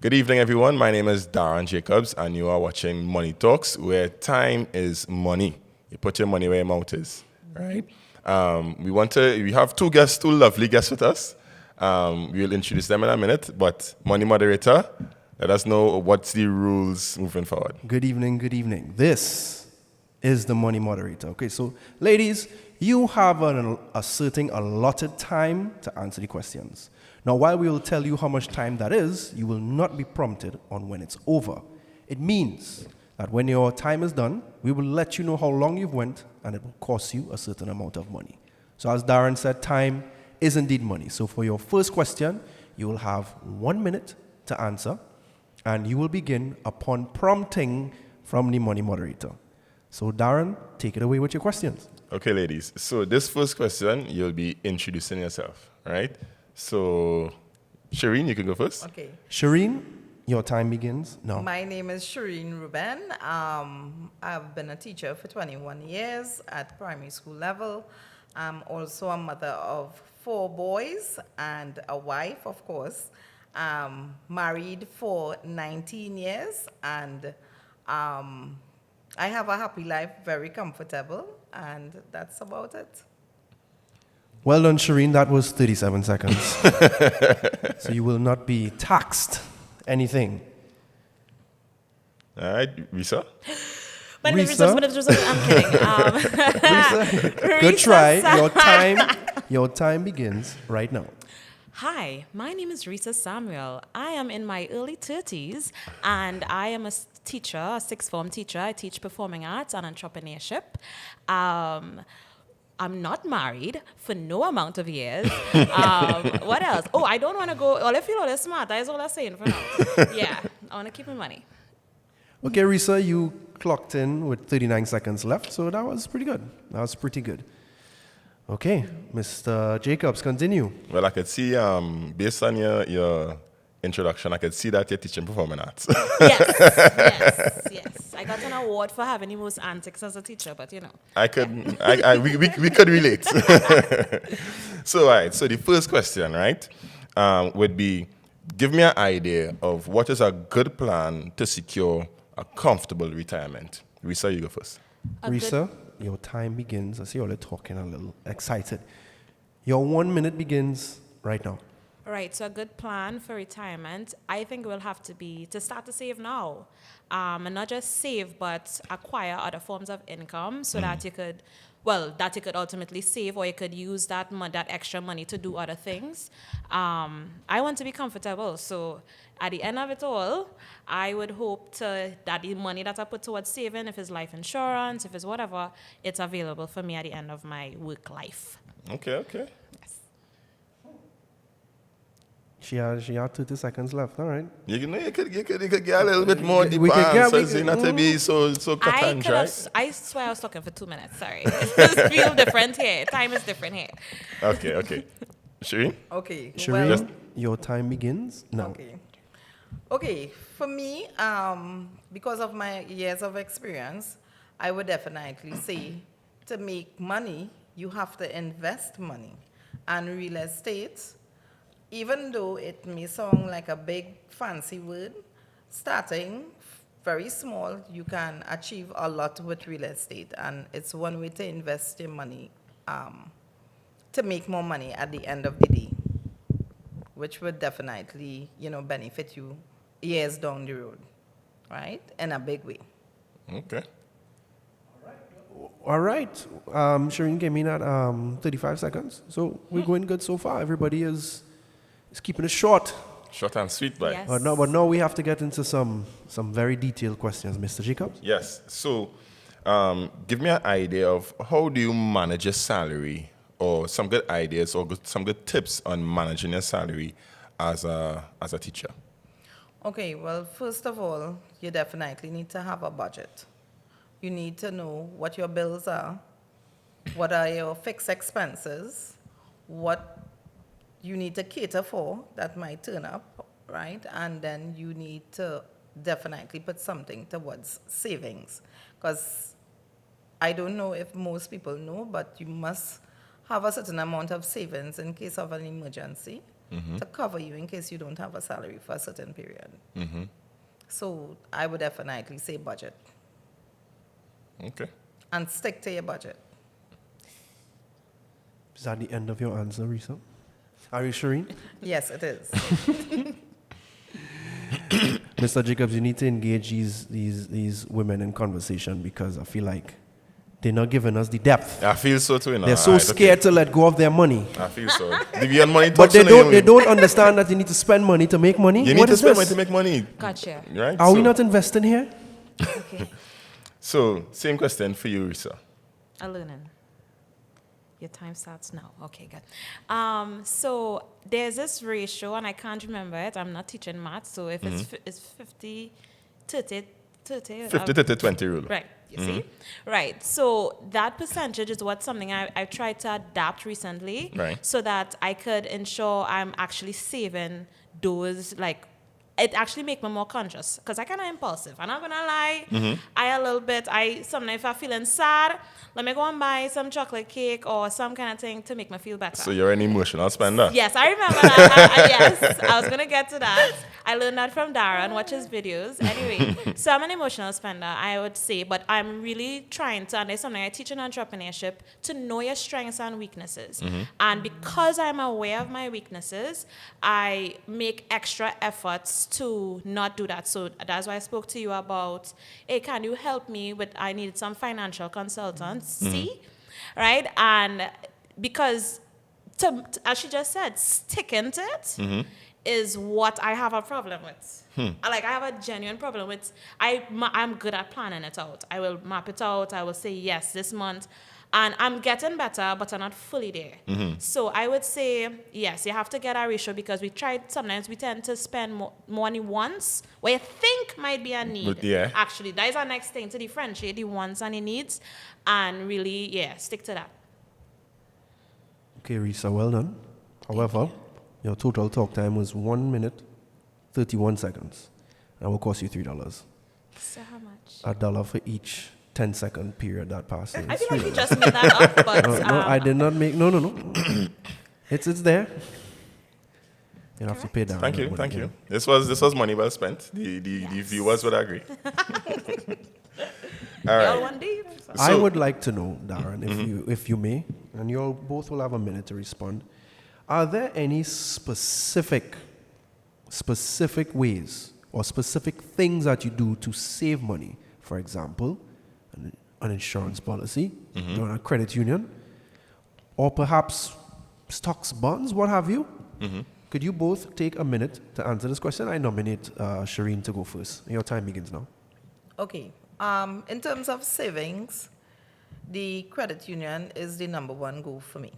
Good evening, everyone. My name is Daron Jacobs, and you are watching Money Talks, where time is money. You put your money where your mouth is, right? We have two lovely guests with us. We'll introduce them in a minute, but Money Moderator, let us know what's the rules moving forward. Good evening, good evening. This is the Money Moderator. Okay, so ladies, you have a certain allotted time to answer the questions. Now, while we will tell you how much time that is, you will not be prompted on when it's over. It means that when your time is done, we will let you know how long you've went, and it will cost you a certain amount of money. So as Daron said, time is indeed money. So for your first question, you will have 1 minute to answer, and you will begin upon prompting from the Money Moderator. So Daron, take it away with your questions. Okay, ladies. So this first question, you'll be introducing yourself, right? So, Shereen, you can go first. Okay. Shereen, your time begins now. My name is Shereen Reuben. I've been a teacher for 21 years at primary school level. I'm also a mother of 4 boys and a wife, of course. Married for 19 years, and I have a happy life, very comfortable, and that's about it. Well done, Shereen. That was 37 seconds. So you will not be taxed anything. All right, Rhesa. My name is Rhesa? I'm kidding. Rhesa, good try. Your time begins right now. Hi, my name is Rhesa Samuel. I am in my early 30s, and I am a teacher, a sixth form teacher. I teach performing arts and entrepreneurship. I'm not married for no amount of years. What else? Oh, I don't want to go. All I feel all is smart. That is all I'm saying for now. Yeah, I want to keep my money. Okay, Rhesa, you clocked in with 39 seconds left, so that was pretty good. Okay, Mr. Jacobs, continue. Well, I could see, based on your introduction, I could see that you're teaching performing arts. Yes. I got an award for having the most antics as a teacher, but you know. We could relate. So, all right, so the first question, right, would be, give me an idea of what is a good plan to secure a comfortable retirement. Rhesa, you go first. Rhesa, your time begins. I see you're talking a little excited. Your 1 minute begins right now. Right, so a good plan for retirement, I think will have to be to start to save now. And not just save, but acquire other forms of income so that you could ultimately save, or you could use that extra money to do other things. I want to be comfortable, so at the end of it all, I would hope that the money that I put towards saving, if it's life insurance, if it's whatever, it's available for me at the end of my work life. Okay. Yes. She had 30 seconds left. All right. You could get a little bit more deep answers, not to be so cut and dry. I swear I was talking for 2 minutes. Sorry. It feels different here. Time is different here. Okay. Shereen? Okay. Shereen, your time begins now. Okay. For me, because of my years of experience, I would definitely say to make money, you have to invest money. And real estate, even though it may sound like a big fancy word, starting very small, you can achieve a lot with real estate. And it's one way to invest your money to make more money at the end of the day, which would definitely, benefit you years down the road, right? In a big way. Okay. All right. Shereen gave me that 35 seconds. So we're going good so far. Everybody is keeping it short. Short and sweet, boy. Yes. But now we have to get into some very detailed questions, Mr. Jacobs. Yes. So, give me an idea of how do you manage your salary, or some good ideas or some good tips on managing your salary as a teacher. Okay, well, first of all, you definitely need to have a budget. You need to know what your bills are, what are your fixed expenses, what you need to cater for that might turn up, right? And then you need to definitely put something towards savings. Because I don't know if most people know, but you must have a certain amount of savings in case of an emergency. to cover you in case you don't have a salary for a certain period. So I would definitely say budget Okay. and stick to your budget. Is that the end of your answer, Rhesa? Are you Shereen? Yes, it is. Mr. Jacobs, you need to engage these women in conversation because I feel like they're not giving us the depth. I feel so too. You know. They're so Alright, scared to let go of their money. Okay. I feel so. They be on money But talks, you know, they don't understand that you need to spend money to make money. You need What to is spend this? money to make money. Gotcha. Right? Are we So- not investing here? Okay. So, same question for you, Rhesa. I'm learning. Your time starts now. Okay, good. So there's this ratio, and I can't remember it. I'm not teaching math, so if it's 50, 30, 30. 50 to 20 rule. Right, you see? Right, so that percentage is what something I've tried to adapt recently, Right. so that I could ensure I'm actually saving those, like, it actually make me more conscious, because I kind of impulsive. I'm not going to lie. I a little bit, sometimes if I'm feeling sad, let me go and buy some chocolate cake or some kind of thing to make me feel better. So, you're an emotional spender. Yes, I remember that. Yes, I was going to get to that. I learned that from Daron, watch his videos. Anyway, so I'm an emotional spender, I would say, but I'm really trying to, and there's something I teach in entrepreneurship, to know your strengths and weaknesses. And because I'm aware of my weaknesses, I make extra efforts to not do that. So that's why I spoke to you about, hey, can you help me with, I needed some financial consultancy, right? And because, as she just said, sticking to it is what I have a problem with. Like, I have a genuine problem with, I'm good at planning it out. I will map it out. I will say, yes, this month. And I'm getting better, but I'm not fully there. So I would say, yes, you have to get a ratio, because sometimes we tend to spend money once where you think might be a need. But yeah. Actually, that is our next thing, to differentiate the wants and the needs, and really, stick to that. Okay, Rhesa, well done. However, your total talk time was 1 minute, 31 seconds. And will cost you $3. So how much? $1 for each 10-second period that passes. I feel like you just made that up, but No, I did not make. No. It's there. You have to pay that. Thank you. This was money well spent. The viewers would agree. All y'all right. one day. I So- would like to know, Daron, if you may, and you all both will have a minute to respond. Are there any specific ways or specific things that you do to save money? For example, an insurance policy, join a credit union, or perhaps stocks, bonds, what have you? Could you both take a minute to answer this question? I nominate Shereen to go first. Your time begins now. Okay. In terms of savings, the credit union is the number one goal for me.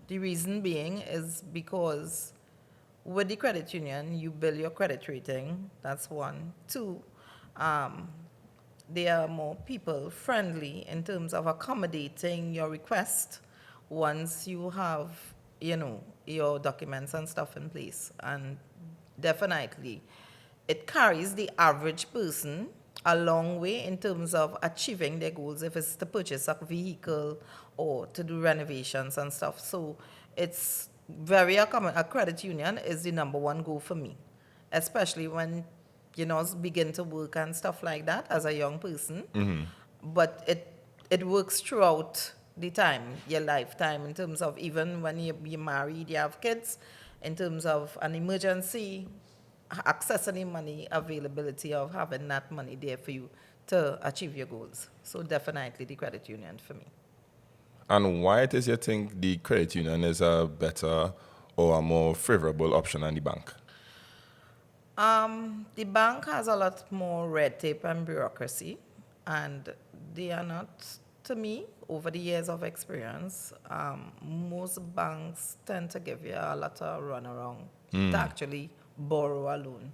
The reason being is because with the credit union, you build your credit rating. That's one. Two, they are more people friendly in terms of accommodating your request once you have, your documents and stuff in place. And definitely, it carries the average person a long way in terms of achieving their goals, if it's to purchase a vehicle or to do renovations and stuff. So it's very common. A credit union is the number one goal for me, especially when, begin to work and stuff like that as a young person. But it works throughout the time, your lifetime, in terms of even when you're married, you have kids, in terms of an emergency, accessing money, availability of having that money there for you to achieve your goals. So definitely the credit union for me. And why it is you think the credit union is a better or a more favorable option than the bank? The bank has a lot more red tape and bureaucracy, and they are not, to me, over the years of experience, most banks tend to give you a lot of runaround to actually borrow a loan.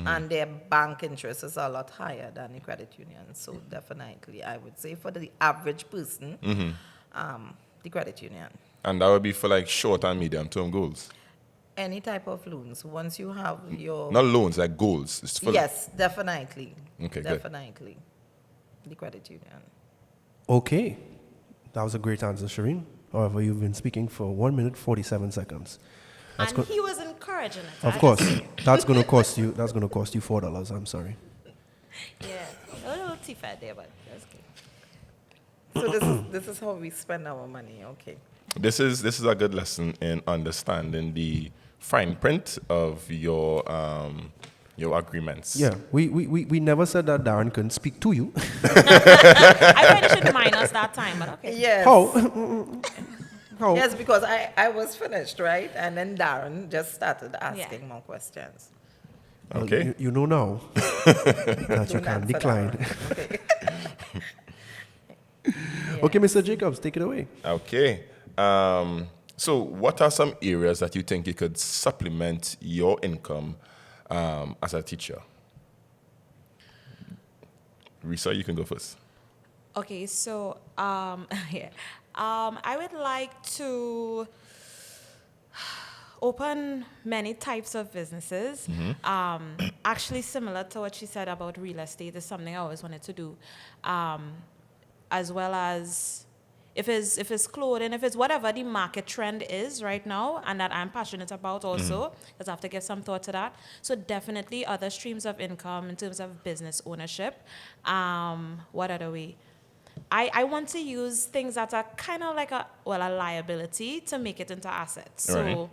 And their bank interest is a lot higher than the credit union. So definitely, I would say for the average person, the credit union. And that would be for like short and medium term goals. Any type of loans, once you have your... Not loans, like goals. It's for Yes, definitely. Okay, good. Definitely. The credit union. Okay. That was a great answer, Shereen. However, you've been speaking for 1 minute, 47 seconds. That's And good. he was encouraging it. Of I course, just- that's gonna cost you. That's gonna cost you $4. I'm sorry. Yeah. A little tea-fat there, but that's good. So this is how we spend our money. Okay. This is a good lesson in understanding the fine print of your agreements. Yeah, we never said that Daron couldn't speak to you. I probably should minus that time, but okay. Yes. How? How? Yes, because I was finished, right? And then Daron just started asking more questions. Well, Okay. you know now that you Do can that for decline. Daron. Okay. Okay, Mr. Jacobs, take it away. Okay. So, what are some areas that you think you could supplement your income as a teacher? Rhesa, you can go first. Okay, so yeah, I would like to open many types of businesses. Actually, similar to what she said about real estate is something I always wanted to do, as well as if it's clothing, if it's whatever the market trend is right now, and that I'm passionate about also, because I have to give some thought to that. So definitely other streams of income in terms of business ownership. What other way? I want to use things that are kind of like a liability to make it into assets. So Right.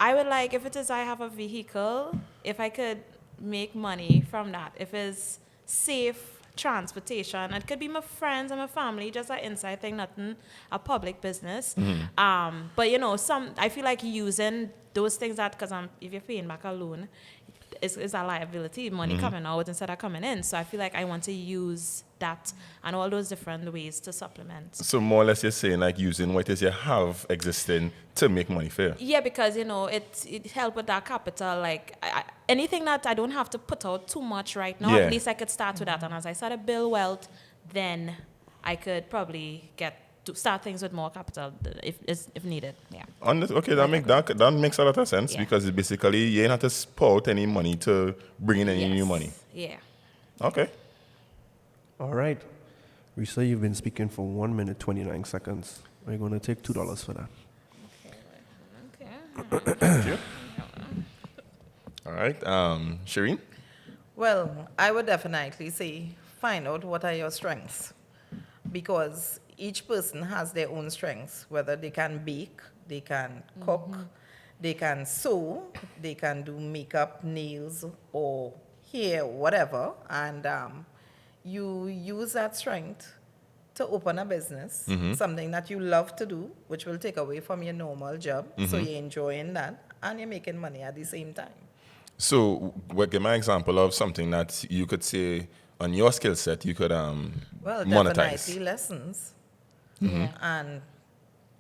I would like, if it is I have a vehicle, if I could make money from that, if it's safe transportation, it could be my friends and my family, just an inside thing, nothing a public business. But I feel like using those things that, because if you're paying back a loan, it's a liability, money coming out instead of coming in. So I feel like I want to use that and all those different ways to supplement. So, more or less, you're saying like using what it is you have existing to make money fair. Yeah, because it help with that capital. Like anything that I don't have to put out too much right now, Yeah. at least I could start with that. And as I start to build wealth, then I could probably get to start things with more capital if needed. Yeah. Okay, that makes a lot of sense Yeah. because it's basically you ain't have to pour out any money to bring in any new money. Yeah. Okay. All right. Rhesa, you've been speaking for 1 minute, 29 seconds. We're going to take $2 for that. Okay. All right. Shereen? Well, I would definitely say find out what are your strengths, because each person has their own strengths, whether they can bake, they can cook, they can sew, they can do makeup, nails, or hair, whatever, and you use that strength to open a business, something that you love to do, which will take away from your normal job, so you're enjoying that, and you're making money at the same time. So, give me an example of something that you could say on your skill set you could Well, monetize. definitely lessons. Yeah. And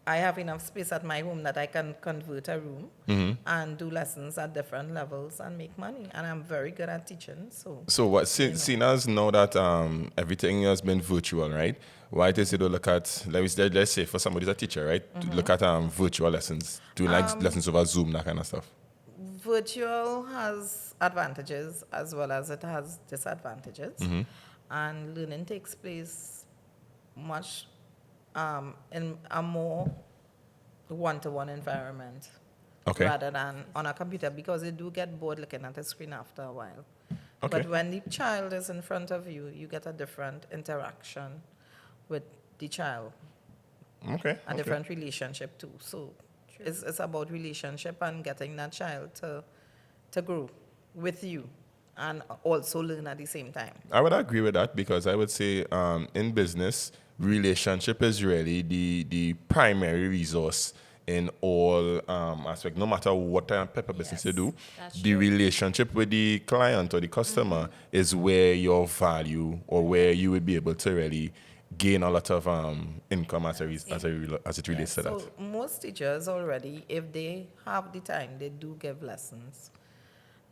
I have enough space at my home that I can convert a room and do lessons at different levels and make money. And I'm very good at teaching. So, what seeing as now that everything has been virtual, right? Why does it look at let's say for somebody who's a teacher, right? To look at virtual lessons, doing like lessons over Zoom, that kind of stuff. virtual has advantages as well as it has disadvantages. And learning takes place much in a more one-to-one environment Okay. rather than on a computer, because you do get bored looking at the screen after a while. Okay. But when the child is in front of you, you get a different interaction with the child, Okay. a different relationship too. So it's about relationship and getting that child to grow with you and also learn at the same time. I would agree with that because I would say in business, relationship is really the primary resource in all aspects. No matter what type of business you Yes, do, that's the true. relationship with the client or the customer is where your value or where you would be able to really gain a lot of income as it relates to that. So most teachers already, if they have the time, they do give lessons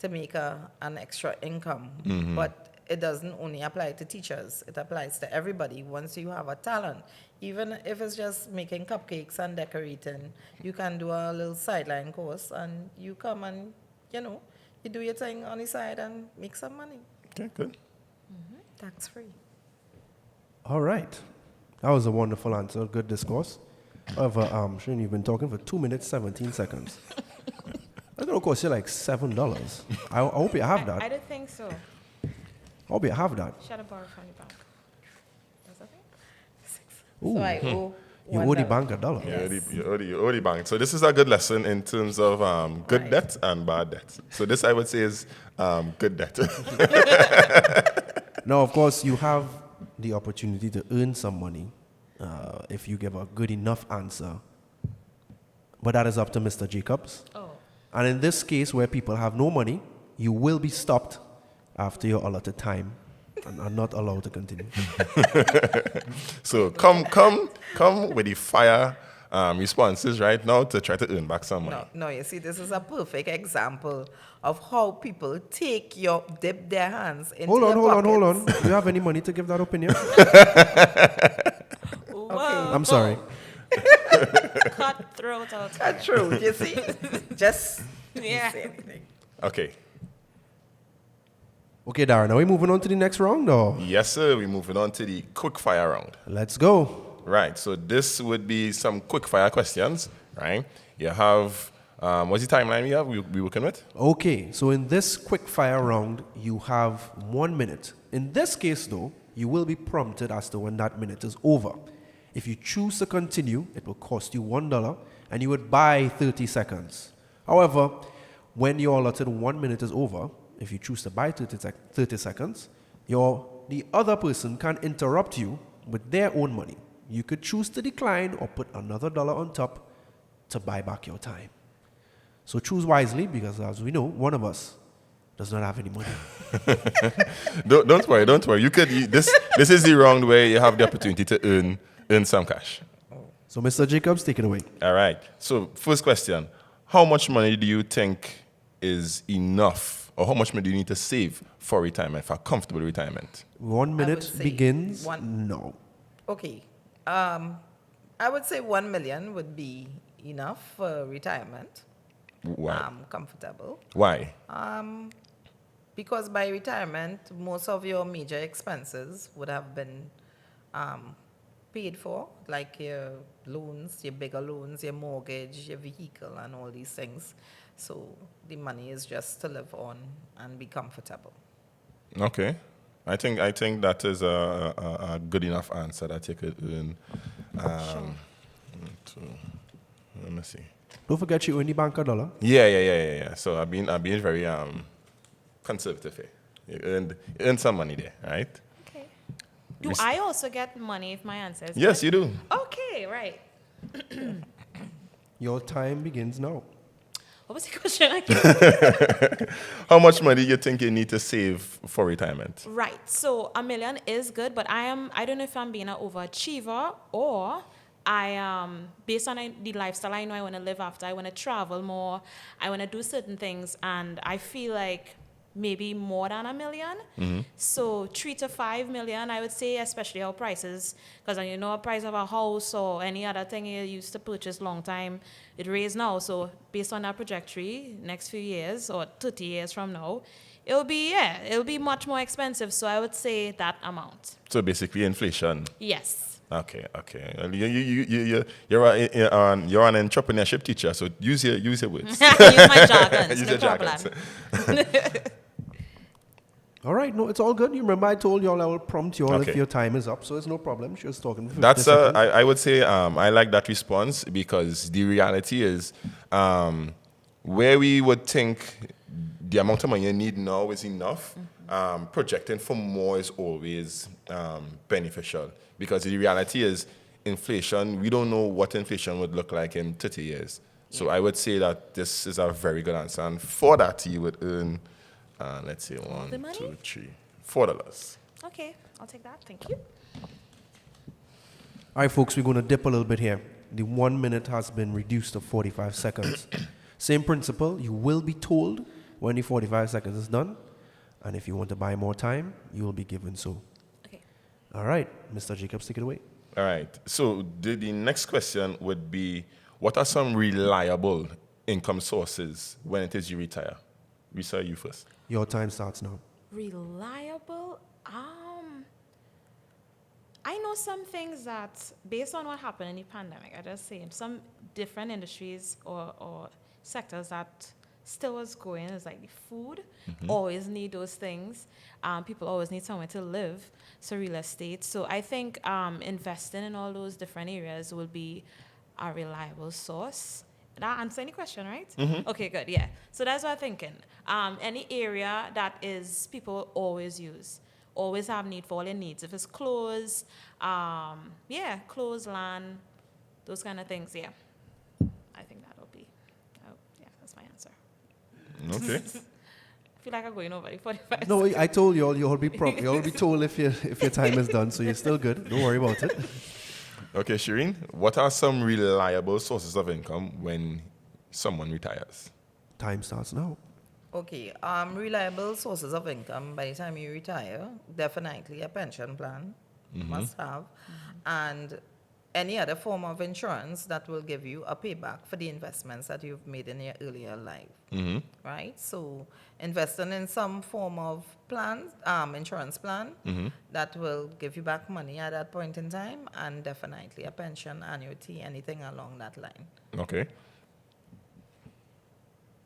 to make an extra income. But it doesn't only apply to teachers. It applies to everybody. Once you have a talent, even if it's just making cupcakes and decorating, you can do a little sideline course and you come and, you do your thing on the side and make some money. Okay, good. Tax free. All right. That was a wonderful answer. Good discourse. However, Shereen, you've been talking for 2 minutes, 17 seconds. I don't know, cost you like $7. I hope you have I that. don't think so. I hope you have that. Should I borrow from the bank? That's okay. Ooh, So I owe you owe the $1. bank $1. You owe the bank. So this is a good lesson in terms of good Right. debt and bad debt. So this I would say is good debt. Now, of course, you have the opportunity to earn some money if you give a good enough answer. But that is up to Mr. Jacobs. Oh. And in this case, where people have no money, you will be stopped after your allotted time and are not allowed to continue. So come with the fire responses right now to try to earn back some money. No, you see, this is a perfect example of how people dip their hands into Hold on, your hold on. pockets. Do you have any money to give that opinion? Whoa. I'm sorry. Cutthroat out. That's true, you see. Just Yeah. say anything. Okay. Okay, Daron, are we moving on to the next round or? Yes, sir. We're moving on to the quick fire round. Let's go. Right. So this would be some quick fire questions. Right. You have what's the timeline we have? We working with? Okay, so in this quick fire round, you have 1 minute. In this case, though, you will be prompted as to when that minute is over. If you choose to continue, it will cost you $1 and you would buy 30 seconds. However, when your allotted 1 minute is over, if you choose to buy 30 seconds, the other person can interrupt you with their own money. You could choose to decline or put another $1 on top to buy back your time. So choose wisely because, as we know, one of us does not have any money. Don't worry. This is the round where you have the opportunity to earn some cash. So, Mr. Jacobs, take it away. All right. So first question: how much money do you think is enough, or how much money do you need to save for retirement, for a comfortable retirement? 1 minute say begins one- now. Okay. I would say 1 million would be enough for retirement. Why? Comfortable. Why? Because by retirement, most of your major expenses would have been paid for, like your loans, your bigger loans, your mortgage, your vehicle, and all these things. So the money is just to live on and be comfortable. Okay. I think that is a good enough answer that you could earn. Let me see. Don't forget you owe the bank $1. Yeah. So I've been very conservative here. You earned some money there, right? Okay. Do I also get money if my answer is Yes, good? you do. Okay, right. Your time begins now. What was the question again? How much money do you think you need to save for retirement? Right. So $1 million is good, but I don't know if I'm being an overachiever or based on the lifestyle I know I want to live after, I want to travel more, I want to do certain things, and I feel like maybe more than $1 million. So 3 to 5 million, I would say, especially our prices, because you know, a price of a house or any other thing you used to purchase long time, it raised now. So based on that trajectory, next few years or 30 years from now, it'll be much more expensive. So I would say that amount. So basically, inflation. Yes. Okay. You're an entrepreneurship teacher, so use your words. Use my jargons. Use No your problem. jargons. All right, no, it's all good. You remember I told you all I will prompt you all Okay. if your time is up, so it's no problem. She was talking for 50 That's seconds. I would say I like that response because the reality is where we would think the amount of money you need now is enough. Projecting for more is always beneficial because the reality is inflation. We don't know what inflation would look like in 30 years. So I would say that this is a very good answer, and for that you would earn, let's say the $1, money? 2, 3, $4. Okay, I'll take that. Thank you. All right, folks, we're going to dip a little bit here. The 1 minute has been reduced to 45 seconds. Same principle, you will be told when the 45 seconds is done, and if you want to buy more time, you will be given so. Okay. All right, Mr. Jacobs, take it away. All right. So the next question would be, what are some reliable income sources when it is you retire? Rhesa, you first. Your time starts now. Reliable? I know some things that, based on what happened in the pandemic, I just say some different industries or sectors that still was going is like the food. Always need those things. People always need somewhere to live. So real estate. So I think investing in all those different areas will be a reliable source. That answer any question, right? Okay, good. Yeah. So that's what I'm thinking. Any area that is people always use, always have need for all their needs. If it's clothes, clothes, land, those kind of things. Yeah. I think that'll be. Yeah, that's my answer. Okay. I feel like I'm going over the 45. No, I told you all you'll be you'll be told if your time is done, so you're still good. Don't worry about it. Okay, Shereen, what are some reliable sources of income when someone retires? Time starts now. Okay, reliable sources of income by the time you retire, definitely a pension plan, must have, and any other form of insurance that will give you a payback for the investments that you've made in your earlier life, right? So investing in some form of plan, insurance plan that will give you back money at that point in time, and definitely a pension, annuity, anything along that line. Okay.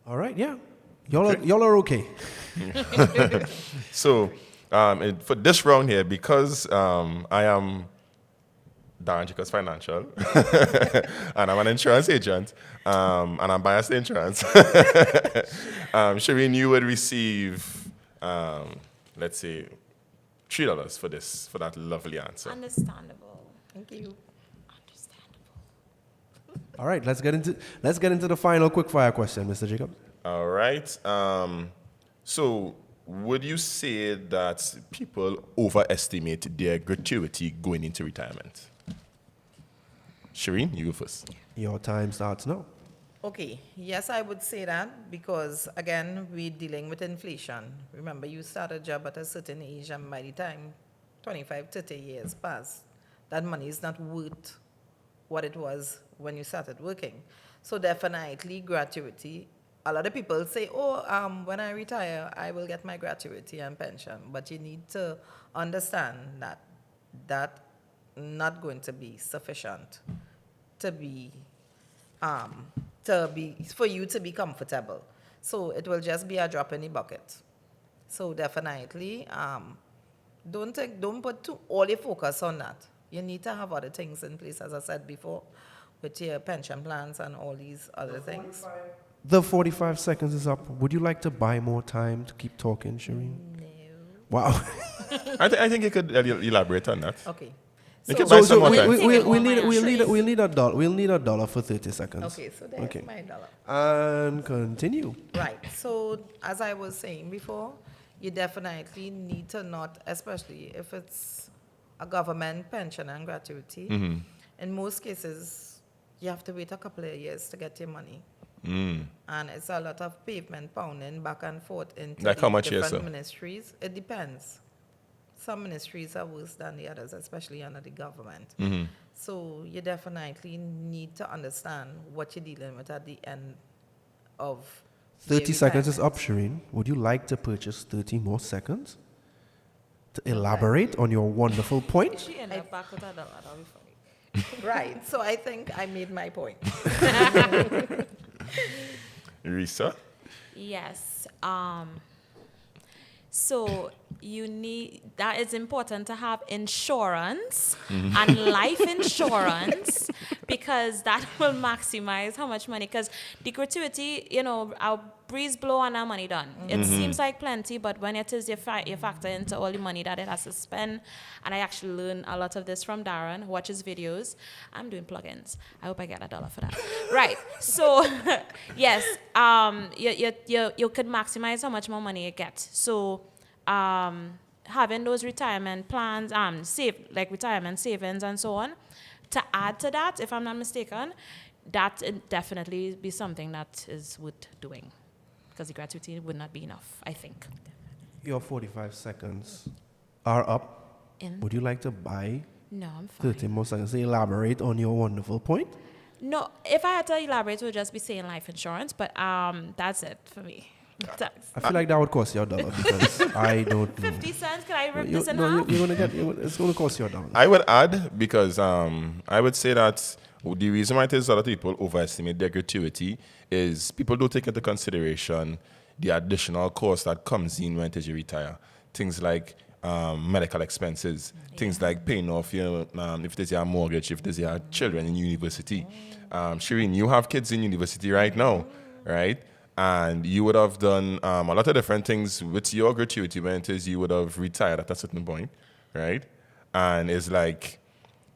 All right, yeah. Y'all are okay. So for this round here, because I am Daron Jacobs Financial and I'm an insurance agent and I'm biased to insurance, Shereen, you would receive, let's say, $3 for that lovely answer. Understandable. Thank you. All right, let's get into the final quick fire question, Mr. Jacobs. All right. So would you say that people overestimate their gratuity going into retirement? Shereen, you go first. Your time starts now. Okay, yes, I would say that because, again, we're dealing with inflation. Remember, you start a job at a certain age, and by the time 25, 30 years pass, that money is not worth what it was when you started working. So definitely gratuity. A lot of people say, when I retire, I will get my gratuity and pension. But you need to understand that that's not going to be sufficient for you to be comfortable. So it will just be a drop in the bucket. So definitely, don't put all your focus on that. You need to have other things in place, as I said before, with your pension plans and all these other things. The 45 seconds is up. Would you like to buy more time to keep talking, Shereen? No. Wow. I think you could elaborate on that. Okay. You can buy some more time. We'll need a dollar. We'll need $1 for 30 seconds. Okay, so there's my dollar. And continue. Right. So as I was saying before, you definitely need to not, especially if it's a government pension and gratuity. In most cases, you have to wait a couple of years to get your money. And it's a lot of pavement pounding back and forth into like how much different ministries. It depends. Some ministries are worse than the others, especially under the government. So you definitely need to understand what you're dealing with at the end of 30 seconds is retirement. up, Shereen. Would you like to purchase 30 more seconds to elaborate on your wonderful point? She ended up back with $1. That'll be funny. Right. So I think I made my point. Rhesa? Yes. So that is important to have insurance and life insurance because that will maximize how much money. Because the gratuity, our breeze blow and our money done. It seems like plenty, but when it is you factor into all the money that it has to spend. And I actually learned a lot of this from Daron, watch his videos. I'm doing plugins. I hope I get $1 for that. Right. So yes, you could maximize how much more money you get. So having those retirement plans, retirement savings and so on, to add to that, if I'm not mistaken, that would definitely be something that is worth doing because the gratuity would not be enough, I think. Your 45 seconds are up. Would you like to buy No, I'm fine. 30 more seconds to elaborate on your wonderful point? No, if I had to elaborate, it would just be saying life insurance, but that's it for me. Thanks. I feel like that would cost you $1 because I don't know. 50 cents, can I rip this in half? It's going to cost you $1. I would add, because I would say that The reason why it is a lot of people overestimate their gratuity is people don't take into consideration the additional cost that comes in when it is you retire. Things like medical expenses, things like paying off if there's your mortgage, if there's your children in university. Shereen, you have kids in university right now, right? And you would have done a lot of different things with your gratuity when it is you would have retired at a certain point, right? And it's like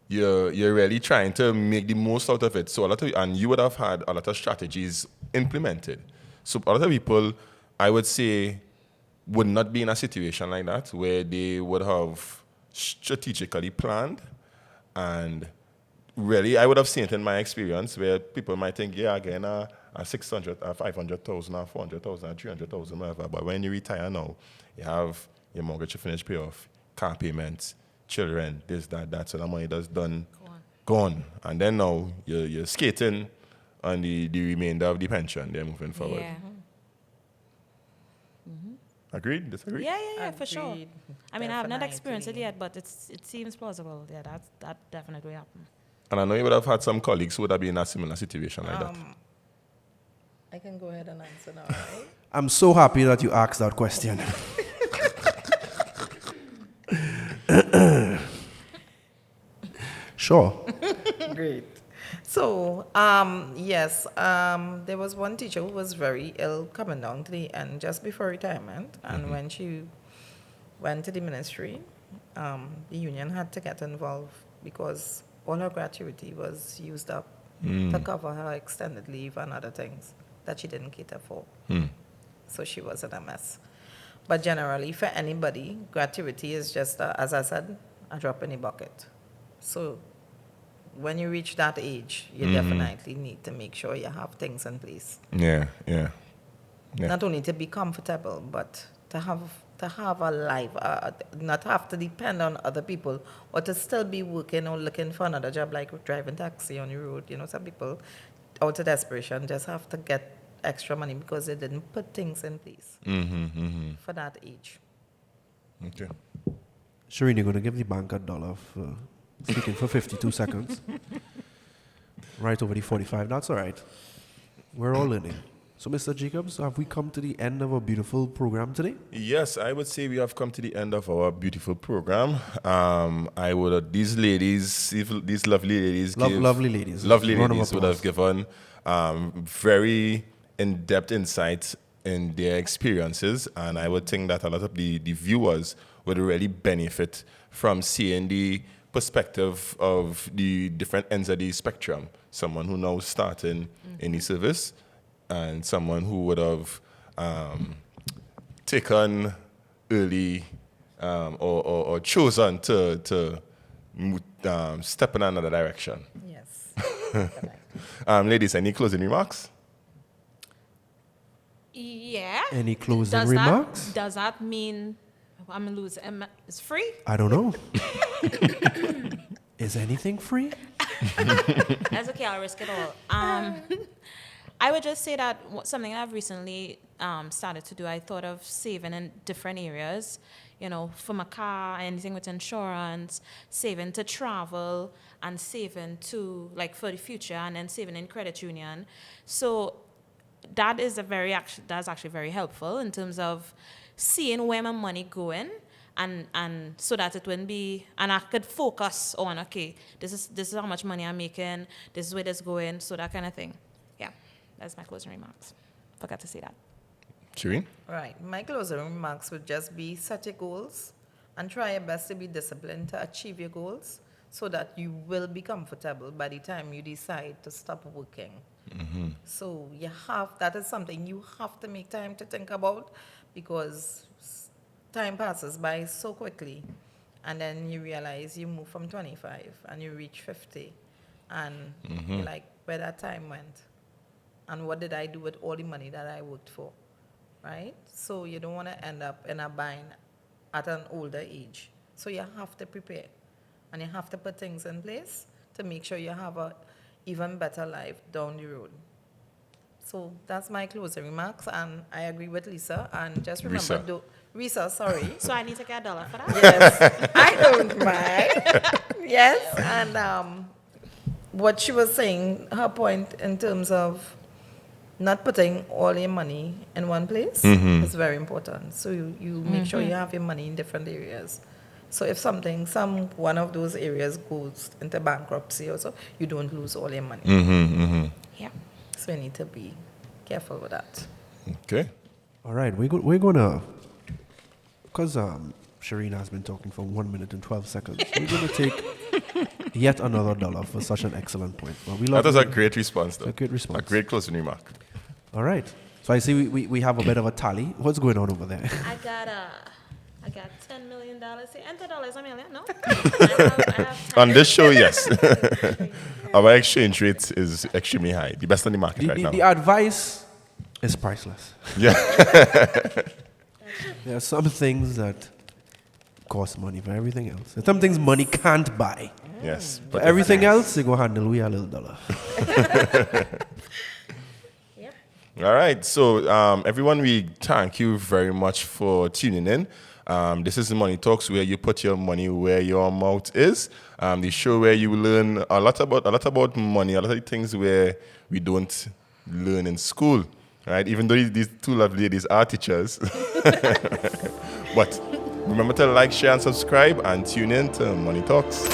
you're really trying to make the most out of it. So and you would have had a lot of strategies implemented. So a lot of people, I would say, would not be in a situation like that where they would have strategically planned. And really, I would have seen it in my experience where people might think, yeah, again, a 600, a 500,000, a 400,000, a 300,000, whatever. But when you retire now, you have your mortgage to finish pay off, car payments, children, this, that. So the money that's done, gone. And then now you're skating on the remainder of the pension. They're moving forward. Yeah. Agreed? Disagree? Yeah, for sure. Agreed. I mean, I have not experienced it Definitely. yet, but it seems plausible. Yeah, that definitely happened. And I know you would have had some colleagues who would have been in a similar situation like that. I can go ahead and answer now, right? I'm so happy that you asked that question. Sure. Great. So, yes, there was one teacher who was very ill coming down to the end just before retirement. And when she went to the ministry, the union had to get involved because all her gratuity was used up to cover her extended leave and other things that she didn't cater for. So she was in a mess. But generally, for anybody, gratuity is just, as I said, a drop in the bucket. So when you reach that age, you definitely need to make sure you have things in place. Yeah. Not only to be comfortable, but to have a life, not have to depend on other people, or to still be working or looking for another job like driving taxi on the road. You know, some people, out of desperation, just have to get extra money because they didn't put things in place for that age. Okay. Shereen, you're going to give the bank $1 for speaking for 52 seconds. Right over the 45. That's all right. We're all learning. So, Mr. Jacobs, have we come to the end of our beautiful program today? Yes, I would say we have come to the end of our beautiful program. These ladies, these lovely ladies, Lovely ladies. lovely Round of ladies would applause. have given very in-depth insight in their experiences, and I would think that a lot of the viewers would really benefit from seeing the perspective of the different ends of the spectrum. Someone who now starting in the service, and someone who would have taken early or chosen to step in another direction. Yes. Ladies, any closing remarks? Yeah. Any closing Does remarks? Does that mean I'm gonna lose? It's free? I don't know. Is anything free? That's okay. I'll risk it all. I would just say that something I've recently started to do. I thought of saving in different areas. You know, for my car, anything with insurance, saving to travel, and saving to for the future, and then saving in credit union. So that's actually very helpful in terms of seeing where my money going, and so that it wouldn't be, and I could focus on, okay, this is how much money I'm making, this is where this going, so that kind of thing. Yeah, that's my closing remarks. Forgot to say that. Shereen? Right. My closing remarks would just be set your goals and try your best to be disciplined to achieve your goals so that you will be comfortable by the time you decide to stop working. So that is something you have to make time to think about, because time passes by so quickly, and then you realize you move from 25 and you reach 50, and you're like, where that time went, and what did I do with all the money that I worked for, right? So you don't want to end up in a bind at an older age. So you have to prepare, and you have to put things in place to make sure you have a even better life down the road. So that's my closing remarks, and I agree with Lisa. And just remember, Rhesa, sorry. So I need to get $1 for that? Yes, I don't mind. Yes, and what she was saying, her point in terms of not putting all your money in one place is very important. So you make sure you have your money in different areas. So if one of those areas goes into bankruptcy or so, you don't lose all your money. Yeah. So you need to be careful with that. Okay. All right, we're gonna, because Shereen has been talking for 1 minute and 12 seconds. We're gonna take yet another dollar for such an excellent point. Well, we love That was a it. great response, though. A great response. A great closing remark. All right. So I see we have a bit of a tally. What's going on over there? I got $10 million here. And $10 a million, no? I have On this show, yes. Our exchange rate is extremely high. The best on the market right now. The advice is priceless. Yeah. There are some things that cost money for everything else. There's some things money can't buy. Yes. But everything else, they go handle we a little dollar. Yep. All right. So, everyone, we thank you very much for tuning in. This is the Money Talks, where you put your money where your mouth is. The show where you learn a lot about money, a lot of things where we don't learn in school, right? Even though these two lovely ladies are teachers. But remember to like, share, and subscribe, and tune in to Money Talks.